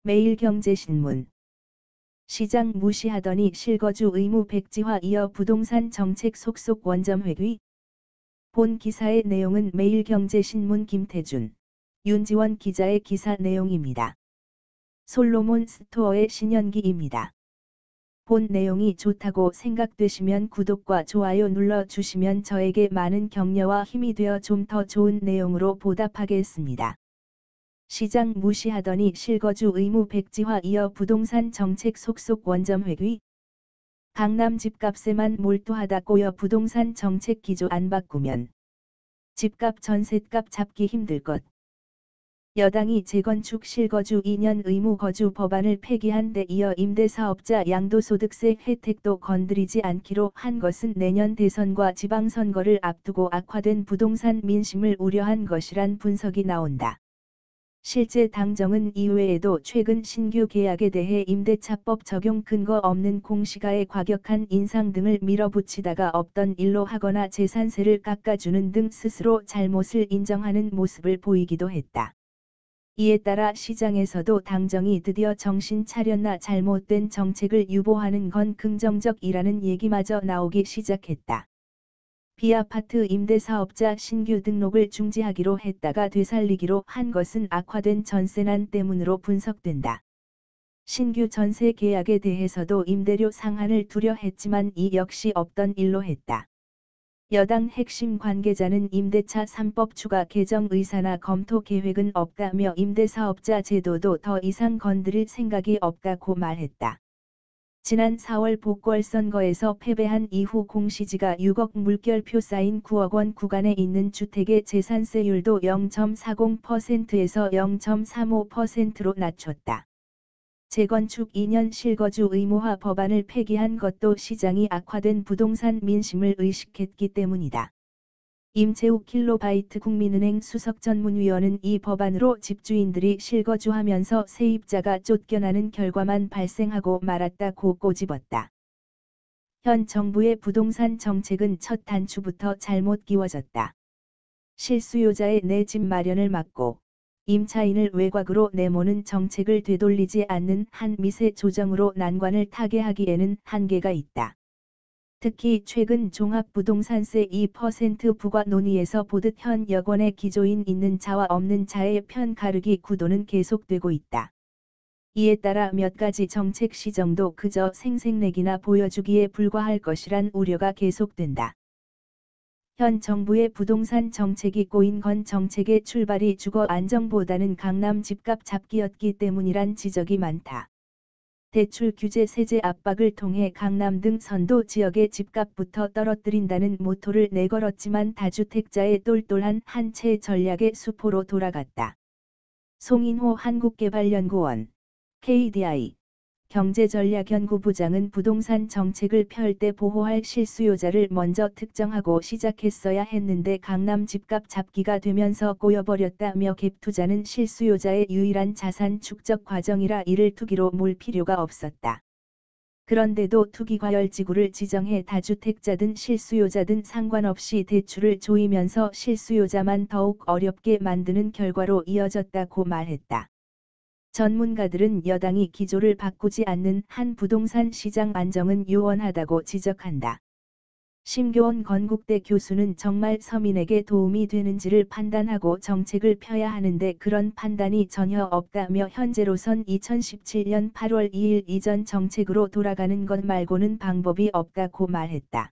매일경제신문. 시장 무시하더니 실거주 의무 백지화 이어 부동산 정책 속속 원점 회귀. 본 기사의 내용은 매일경제신문 김태준, 윤지원 기자의 기사 내용입니다. 솔로몬 스토어의 신현기입니다. 본 내용이 좋다고 생각되시면 구독과 좋아요 눌러주시면 저에게 많은 격려와 힘이 되어 좀 더 좋은 내용으로 보답하겠습니다. 시장 무시하더니 실거주 의무 백지화 이어 부동산 정책 속속 원점 회귀. 강남 집값에만 몰두하다 꼬여 부동산 정책 기조 안 바꾸면 집값 전셋값 잡기 힘들 것. 여당이 재건축 실거주 2년 의무 거주 법안을 폐기한 데 이어 임대사업자 양도소득세 혜택도 건드리지 않기로 한 것은 내년 대선과 지방선거를 앞두고 악화된 부동산 민심을 우려한 것이란 분석이 나온다. 실제 당정은 이외에도 최근 신규 계약에 대해 임대차법 적용 근거 없는 공시가의 과격한 인상 등을 밀어붙이다가 없던 일로 하거나 재산세를 깎아주는 등 스스로 잘못을 인정하는 모습을 보이기도 했다. 이에 따라 시장에서도 당정이 드디어 정신 차렸나 잘못된 정책을 유보하는 건 긍정적이라는 얘기마저 나오기 시작했다. B아파트 임대사업자 신규 등록을 중지하기로 했다가 되살리기로 한 것은 악화된 전세난 때문으로 분석된다. 신규 전세 계약에 대해서도 임대료 상한을 두려했지만 이 역시 없던 일로 했다. 여당 핵심 관계자는 임대차 3법 추가 개정 의사나 검토 계획은 없다며 임대사업자 제도도 더 이상 건드릴 생각이 없다고 말했다. 지난 4월 보궐선거에서 패배한 이후 공시지가 6억 물결표 쌓인 9억 원 구간에 있는 주택의 재산세율도 0.40%에서 0.35%로 낮췄다. 재건축 2년 실거주 의무화 법안을 폐기한 것도 시장이 악화된 부동산 민심을 의식했기 때문이다. 임채욱 킬로바이트 국민은행 수석전문위원은 이 법안으로 집주인들이 실거주하면서 세입자가 쫓겨나는 결과만 발생하고 말았다고 꼬집었다. 현 정부의 부동산 정책은 첫 단추부터 잘못 끼워졌다. 실수요자의 내 집 마련을 막고 임차인을 외곽으로 내모는 정책을 되돌리지 않는 한 미세 조정으로 난관을 타개하기에는 한계가 있다. 특히 최근 종합부동산세 2% 부과 논의에서 보듯 현 여건의 기조인 있는 자와 없는 자의 편 가르기 구도는 계속되고 있다. 이에 따라 몇 가지 정책 시정도 그저 생색내기나 보여주기에 불과할 것이란 우려가 계속된다. 현 정부의 부동산 정책이 꼬인 건 정책의 출발이 주거 안정보다는 강남 집값 잡기였기 때문이란 지적이 많다. 대출 규제 세제 압박을 통해 강남 등 선도 지역의 집값부터 떨어뜨린다는 모토를 내걸었지만 다주택자의 똘똘한 한 채 전략의 수포로 돌아갔다. 송인호 한국개발연구원, KDI, 경제전략연구부장은 부동산 정책을 펼 때 보호할 실수요자를 먼저 특정하고 시작했어야 했는데 강남 집값 잡기가 되면서 꼬여버렸다며 갭투자는 실수요자의 유일한 자산 축적 과정이라 이를 투기로 몰 필요가 없었다. 그런데도 투기과열지구를 지정해 다주택자든 실수요자든 상관없이 대출을 조이면서 실수요자만 더욱 어렵게 만드는 결과로 이어졌다고 말했다. 전문가들은 여당이 기조를 바꾸지 않는 한 부동산 시장 안정은 요원하다고 지적한다. 심교원 건국대 교수는 정말 서민에게 도움이 되는지를 판단하고 정책을 펴야 하는데 그런 판단이 전혀 없다며 현재로선 2017년 8월 2일 이전 정책으로 돌아가는 것 말고는 방법이 없다고 말했다.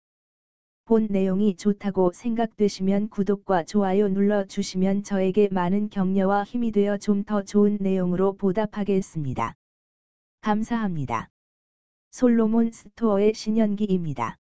본 내용이 좋다고 생각되시면 구독과 좋아요 눌러주시면 저에게 많은 격려와 힘이 되어 좀 더 좋은 내용으로 보답하겠습니다. 감사합니다. 솔로몬 스토어의 신현기입니다.